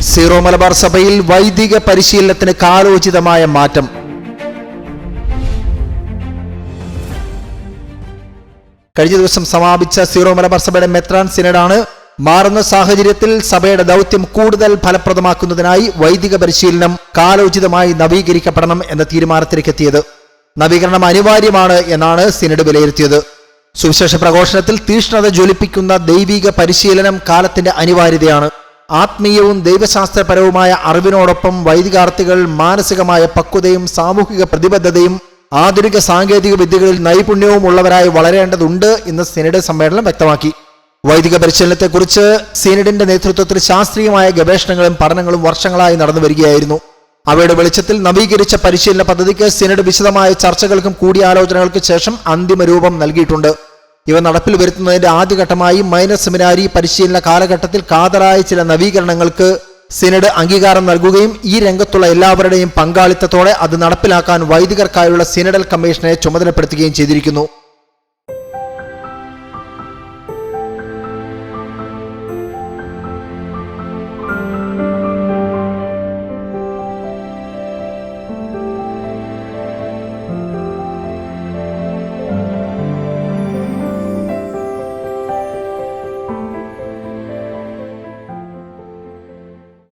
Zero Malabar സഭയിൽ വൈദിക പരിശീലനത്തിന് കാലോചിതമായ മാറ്റം. കഴിഞ്ഞ ദിവസം സമാപിച്ച സീറോ മലബാർ സഭയുടെ മെത്രാൻ സിനഡാണ് മാറുന്ന സാഹചര്യത്തിൽ സഭയുടെ ദൗത്യം കൂടുതൽ ഫലപ്രദമാക്കുന്നതിനായി വൈദിക പരിശീലനം കാലോചിതമായി നവീകരിക്കപ്പെടണം എന്ന തീരുമാനത്തിലേക്ക് എത്തിയത്. നവീകരണം അനിവാര്യമാണ് എന്നാണ് സിനഡ് വിലയിരുത്തിയത്. സുവിശേഷ പ്രഘോഷണത്തിൽ തീഷ്ണത ജ്വലിപ്പിക്കുന്ന ദൈവിക പരിശീലനം കാലത്തിന്റെ അനിവാര്യതയാണ്. ആത്മീയവും ദൈവശാസ്ത്രപരവുമായ അറിവിനോടൊപ്പം വൈദികാർത്ഥികൾ മാനസികമായ പക്വതയും സാമൂഹിക പ്രതിബദ്ധതയും ആധുനിക സാങ്കേതിക വിദ്യകളിൽ നൈപുണ്യവും ഉള്ളവരായി വളരേണ്ടതുണ്ട് എന്ന് സിനഡ് സമ്മേളനം വ്യക്തമാക്കി. വൈദിക പരിശീലനത്തെക്കുറിച്ച് സിനഡിന്റെ നേതൃത്വത്തിൽ ശാസ്ത്രീയമായ ഗവേഷണങ്ങളും പഠനങ്ങളും വർഷങ്ങളായി നടന്നു വരികയായിരുന്നു. അവയുടെ വെളിച്ചത്തിൽ നവീകരിച്ച പരിശീലന പദ്ധതിക്ക് സിനഡ് വിശദമായ ചർച്ചകൾക്കും കൂടിയാലോചനകൾക്കും ശേഷം അന്തിമ രൂപം നൽകിയിട്ടുണ്ട്. ഇവ നടപ്പിൽ വരുത്തുന്നതിന്റെ ആദ്യഘട്ടമായി മൈനർ സെമിനാരി പരിശീലന കാലഘട്ടത്തിൽ കാതലായ ചില നവീകരണങ്ങൾക്ക് സിനഡ് അംഗീകാരം നൽകുകയും ഈ രംഗത്തുള്ള എല്ലാവരുടെയും പങ്കാളിത്തത്തോടെ അത് നടപ്പിലാക്കാൻ വൈദികർക്കായുള്ള സിനഡൽ കമ്മീഷനെ ചുമതലപ്പെടുത്തുകയും ചെയ്തിരിക്കുന്നു.